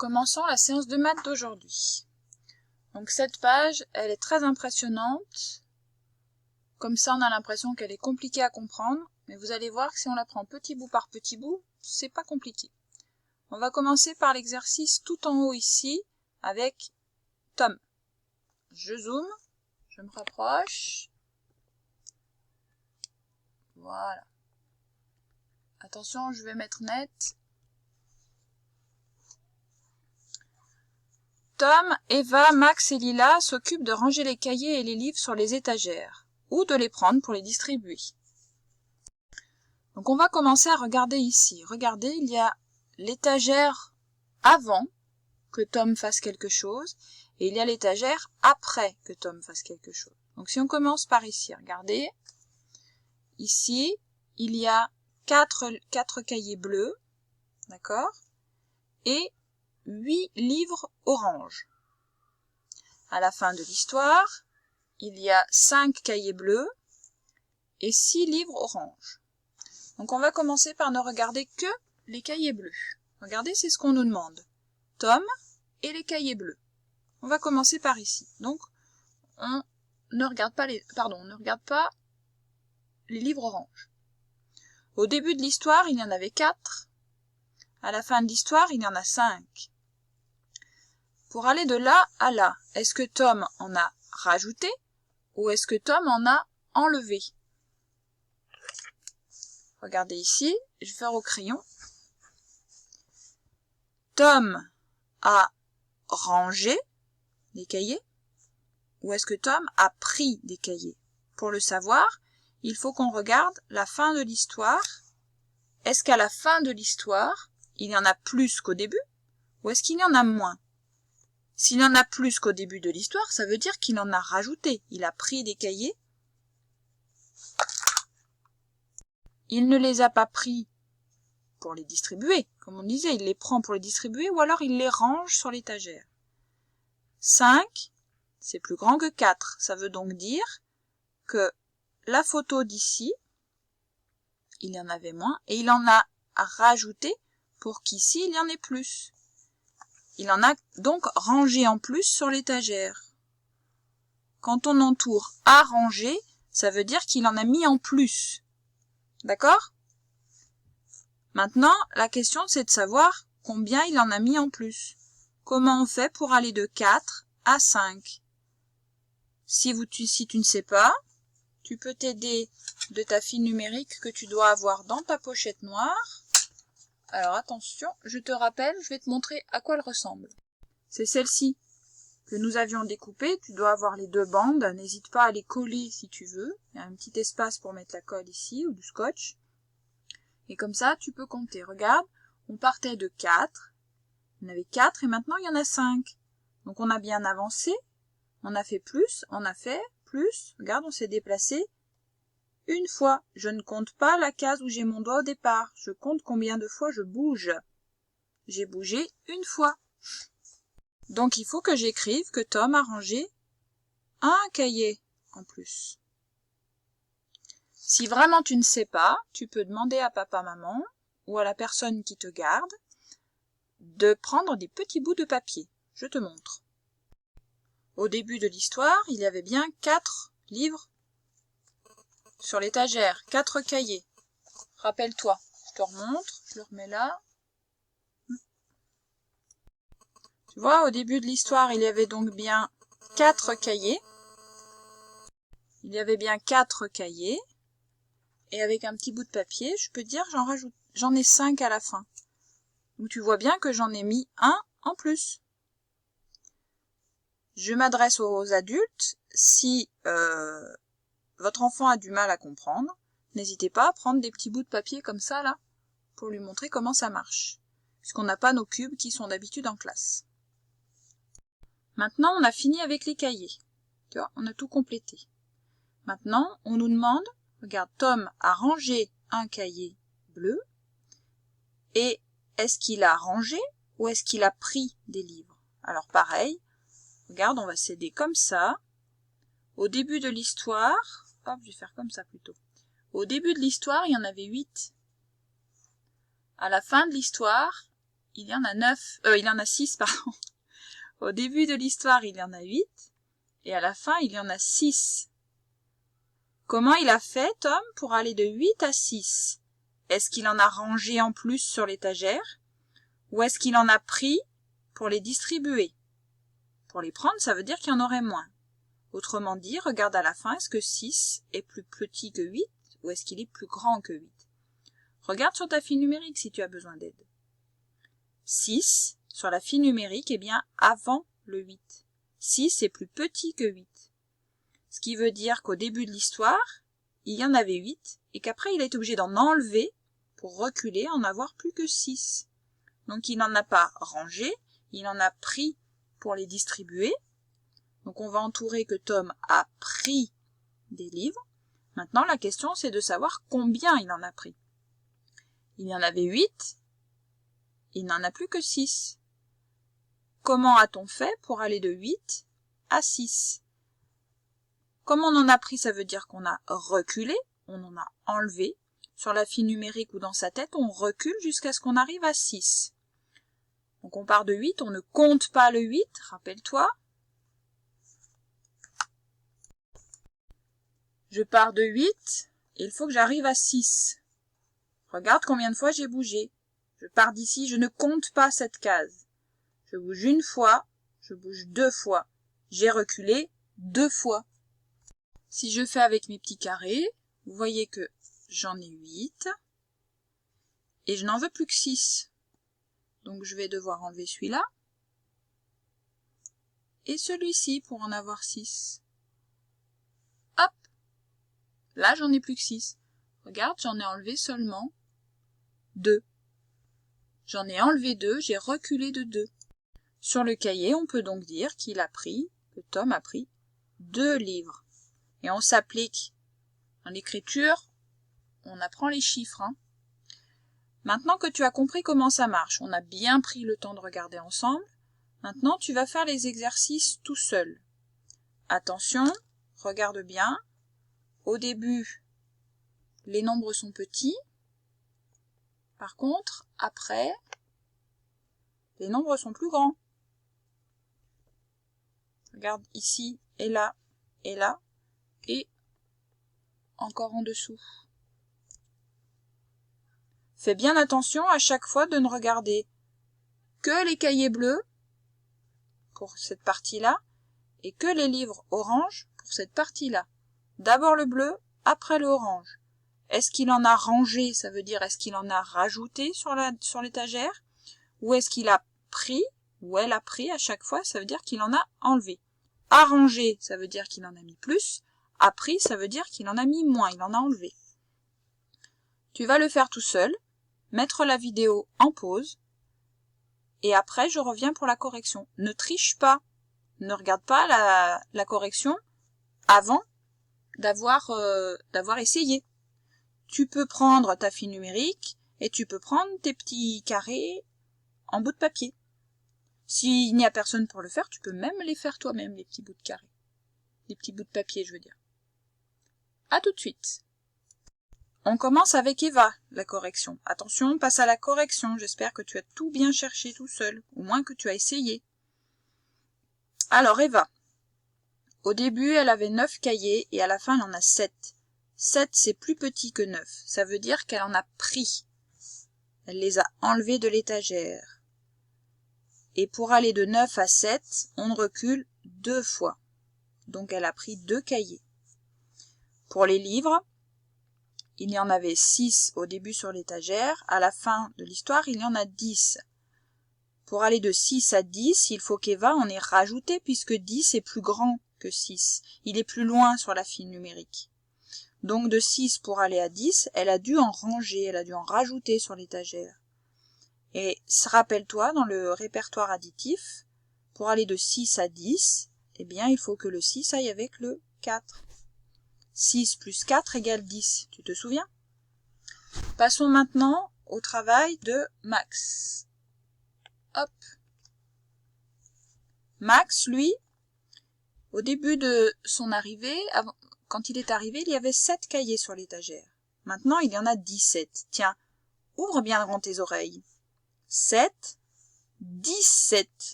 Commençons la séance de maths d'aujourd'hui. Donc cette page, elle est très impressionnante. Comme ça, on a l'impression qu'elle est compliquée à comprendre. Mais vous allez voir que si on la prend petit bout par petit bout, c'est pas compliqué. On va commencer par l'exercice tout en haut ici, avec Tom. Je zoome, je me rapproche. Voilà. Attention, je vais mettre net. Tom, Eva, Max et Lila s'occupent de ranger les cahiers et les livres sur les étagères, ou de les prendre pour les distribuer. Donc on va commencer à regarder ici. Regardez, il y a l'étagère avant que Tom fasse quelque chose, et il y a l'étagère après que Tom fasse quelque chose. Donc si on commence par ici, regardez, ici, il y a quatre cahiers bleus, d'accord, et 8 livres orange. À la fin de l'histoire, il y a 5 cahiers bleus et 6 livres orange. Donc on va commencer par ne regarder que les cahiers bleus. Regardez, c'est ce qu'on nous demande. Tom et les cahiers bleus. On va commencer par ici. Donc on ne regarde pas les livres orange. Au début de l'histoire, il y en avait 4. À la fin de l'histoire, il y en a 5. Pour aller de là à là, est-ce que Tom en a rajouté ou est-ce que Tom en a enlevé? Regardez ici, je vais faire au crayon. Tom a rangé des cahiers ou est-ce que Tom a pris des cahiers? Pour le savoir, il faut qu'on regarde la fin de l'histoire. Est-ce qu'à la fin de l'histoire, il y en a plus qu'au début ou est-ce qu'il y en a moins? S'il en a plus qu'au début de l'histoire, ça veut dire qu'il en a rajouté. Il a pris des cahiers. Il ne les a pas pris pour les distribuer. Comme on disait, il les prend pour les distribuer ou alors il les range sur l'étagère. 5, c'est plus grand que 4. Ça veut donc dire que la photo d'ici, il y en avait moins et il en a rajouté pour qu'ici, il y en ait plus. Il en a donc rangé en plus sur l'étagère. Quand on entoure à ranger, ça veut dire qu'il en a mis en plus. D'accord? Maintenant, la question c'est de savoir combien il en a mis en plus. Comment on fait pour aller de 4 à 5? Si tu ne sais pas, tu peux t'aider de ta fille numérique que tu dois avoir dans ta pochette noire. Alors attention, je te rappelle, je vais te montrer à quoi elle ressemble. C'est celle-ci que nous avions découpée. Tu dois avoir les 2 bandes. N'hésite pas à les coller si tu veux. Il y a un petit espace pour mettre la colle ici ou du scotch. Et comme ça, tu peux compter. Regarde, on partait de 4. Il y en avait 4 et maintenant il y en a 5. Donc on a bien avancé. On a fait plus, on a fait plus. Regarde, on s'est déplacé une fois. Je ne compte pas la case où j'ai mon doigt au départ. Je compte combien de fois je bouge. J'ai bougé une fois. Donc il faut que j'écrive que Tom a rangé un cahier en plus. Si vraiment tu ne sais pas, tu peux demander à papa, maman ou à la personne qui te garde de prendre des petits bouts de papier. Je te montre. Au début de l'histoire, il y avait bien 4 livres sur l'étagère, 4 cahiers. Rappelle-toi, je te remontre, je le remets là. Tu vois, au début de l'histoire, il y avait donc bien 4 cahiers. Il y avait bien 4 cahiers. Et avec un petit bout de papier, je peux dire j'en ai 5 à la fin. Donc tu vois bien que j'en ai mis un en plus. Je m'adresse aux adultes. Si votre enfant a du mal à comprendre, n'hésitez pas à prendre des petits bouts de papier comme ça, là, pour lui montrer comment ça marche. Puisqu'on n'a pas nos cubes qui sont d'habitude en classe. Maintenant, on a fini avec les cahiers. Tu vois, on a tout complété. Maintenant, on nous demande, regarde, Tom a rangé un cahier bleu. Et est-ce qu'il a rangé ou est-ce qu'il a pris des livres? Alors pareil, regarde, on va s'aider comme ça. Au début de l'histoire, hop, je vais faire comme ça plutôt. Au début de l'histoire, il y en avait 8. À la fin de l'histoire, il y en a 6, pardon. Au début de l'histoire, il y en a 8, et à la fin, il y en a 6. Comment il a fait, Tom, pour aller de 8 à 6? Est-ce qu'il en a rangé en plus sur l'étagère? Ou est-ce qu'il en a pris pour les distribuer? Pour les prendre, ça veut dire qu'il y en aurait moins. Autrement dit, regarde à la fin, est-ce que 6 est plus petit que 8 ou est-ce qu'il est plus grand que 8? Regarde sur ta fille numérique si tu as besoin d'aide. 6, sur la fille numérique, est bien avant le 8. 6 est plus petit que 8. Ce qui veut dire qu'au début de l'histoire, il y en avait 8 et qu'après il a été obligé d'en enlever pour reculer, en avoir plus que 6. Donc il n'en a pas rangé, il en a pris pour les distribuer. Donc on va entourer que Tom a pris des livres. Maintenant la question c'est de savoir combien il en a pris. Il y en avait 8, il n'en a plus que 6. Comment a-t-on fait pour aller de 8 à 6? Comme on en a pris, ça veut dire qu'on a reculé, on en a enlevé. Sur la fille numérique ou dans sa tête, on recule jusqu'à ce qu'on arrive à 6. Donc on part de 8, on ne compte pas le 8, rappelle-toi. Je pars de 8, et il faut que j'arrive à 6. Regarde combien de fois j'ai bougé. Je pars d'ici, je ne compte pas cette case. Je bouge une fois, je bouge 2 fois. J'ai reculé 2 fois. Si je fais avec mes petits carrés, vous voyez que j'en ai 8 et je n'en veux plus que 6. Donc je vais devoir enlever celui-là et celui-ci pour en avoir 6. Hop! Là, j'en ai plus que 6. Regarde, j'en ai enlevé seulement 2. J'en ai enlevé 2, j'ai reculé de 2. Sur le cahier, on peut donc dire que Tom a pris 2 livres. Et on s'applique en écriture, on apprend les chiffres. Maintenant que tu as compris comment ça marche, on a bien pris le temps de regarder ensemble, maintenant tu vas faire les exercices tout seul. Attention, regarde bien, au début, les nombres sont petits, par contre, après, les nombres sont plus grands. Regarde ici, et là, et encore en dessous. Fais bien attention à chaque fois de ne regarder que les cahiers bleus pour cette partie-là et que les livres orange pour cette partie-là. D'abord le bleu, après le orange. Est-ce qu'il en a rangé, ça veut dire est-ce qu'il en a rajouté sur l'étagère, ou est-ce qu'il a pris, ou elle a pris à chaque fois, ça veut dire qu'il en a enlevé. Arrangé, ça veut dire qu'il en a mis plus, a pris, ça veut dire qu'il en a mis moins, il en a enlevé. Tu vas le faire tout seul, mettre la vidéo en pause, et après je reviens pour la correction. Ne triche pas, ne regarde pas la correction avant d'avoir essayé. Tu peux prendre ta fille numérique et tu peux prendre tes petits carrés en bout de papier. S'il n'y a personne pour le faire, tu peux même les faire toi-même, les petits bouts de carré. Les petits bouts de papier, je veux dire. À tout de suite. On commence avec Eva, la correction. Attention, passe à la correction. J'espère que tu as tout bien cherché tout seul, au moins que tu as essayé. Alors, Eva. Au début, elle avait 9 cahiers et à la fin, elle en a 7. 7, c'est plus petit que 9. Ça veut dire qu'elle en a pris. Elle les a enlevés de l'étagère. Et pour aller de 9 à 7, on recule 2 fois. Donc, elle a pris 2 cahiers. Pour les livres, il y en avait 6 au début sur l'étagère. À la fin de l'histoire, il y en a 10. Pour aller de 6 à 10, il faut qu'Eva en ait rajouté puisque 10 est plus grand que 6. Il est plus loin sur la file numérique. Donc de 6 pour aller à 10, elle a dû en ranger, elle a dû en rajouter sur l'étagère. Et rappelle-toi, dans le répertoire additif, pour aller de 6 à 10, eh bien il faut que le 6 aille avec le 4. 6 plus 4 égale 10, tu te souviens? Passons maintenant au travail de Max. Hop. Max, lui, au début de son arrivée, quand il est arrivé, il y avait 7 cahiers sur l'étagère. Maintenant, il y en a 17. Tiens, ouvre bien grand tes oreilles. 7 17.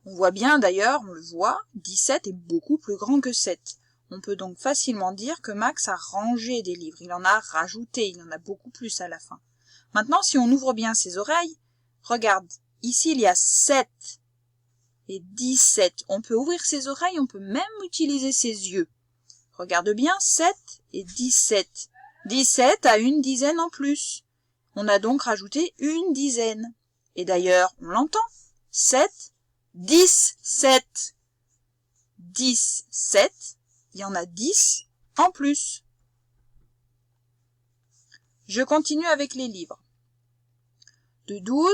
On voit bien d'ailleurs, on le voit, 17 est beaucoup plus grand que 7. On peut donc facilement dire que Max a rangé des livres, il en a rajouté, il en a beaucoup plus à la fin. Maintenant, si on ouvre bien ses oreilles, regarde, ici il y a 7 et 17. On peut ouvrir ses oreilles, on peut même utiliser ses yeux. Regarde bien, 7 et 17. 17 a une dizaine en plus. On a donc rajouté une dizaine. Et d'ailleurs, on l'entend. 7, 10, 7. 10, 7. Il y en a 10 en plus. Je continue avec les livres. De 12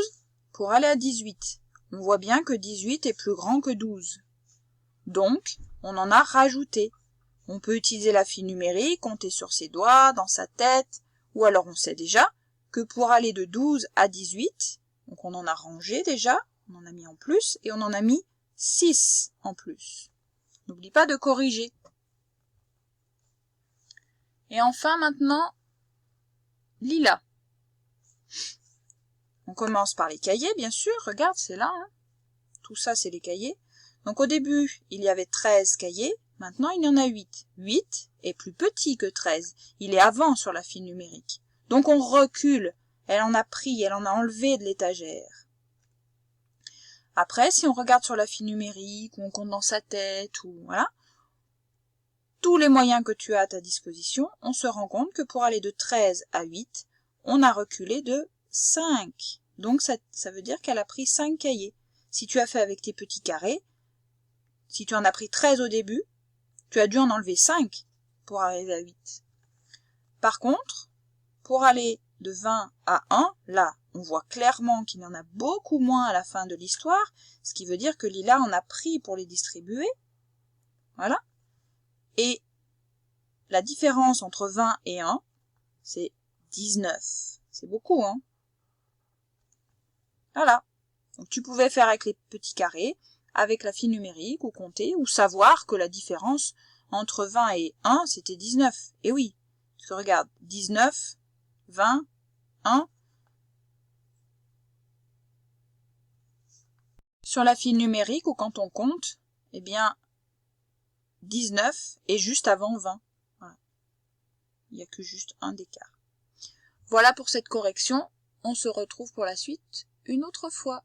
pour aller à 18. On voit bien que 18 est plus grand que 12. Donc, on en a rajouté. On peut utiliser la file numérique, compter sur ses doigts, dans sa tête, ou alors on sait déjà que pour aller de 12 à 18, donc on en a rangé déjà, on en a mis en plus, et on en a mis 6 en plus. N'oublie pas de corriger. Et enfin maintenant, Lila. On commence par les cahiers, bien sûr, regarde, c'est là, hein. Tout ça, c'est les cahiers. Donc au début, il y avait 13 cahiers, maintenant il y en a 8. 8 est plus petit que 13, il est avant sur la file numérique. Donc on recule, elle en a pris, elle en a enlevé de l'étagère. Après, si on regarde sur la file numérique, ou on compte dans sa tête, ou voilà, tous les moyens que tu as à ta disposition, on se rend compte que pour aller de 13 à 8, on a reculé de 5. Donc ça veut dire qu'elle a pris 5 cahiers. Si tu as fait avec tes petits carrés, si tu en as pris 13 au début, tu as dû en enlever 5 pour arriver à 8. Par contre, pour aller de 20 à 1, là, on voit clairement qu'il y en a beaucoup moins à la fin de l'histoire, ce qui veut dire que Lila en a pris pour les distribuer. Voilà. Et la différence entre 20 et 1, c'est 19. C'est beaucoup, hein? Voilà. Donc tu pouvais faire avec les petits carrés, avec la file numérique, ou compter, ou savoir que la différence entre 20 et 1, c'était 19. Et oui, parce que regarde, 19, 20, 1. Sur la file numérique, ou quand on compte, eh bien, 19 est juste avant 20. Voilà. Il n'y a que juste un d'écart. Voilà pour cette correction. On se retrouve pour la suite une autre fois.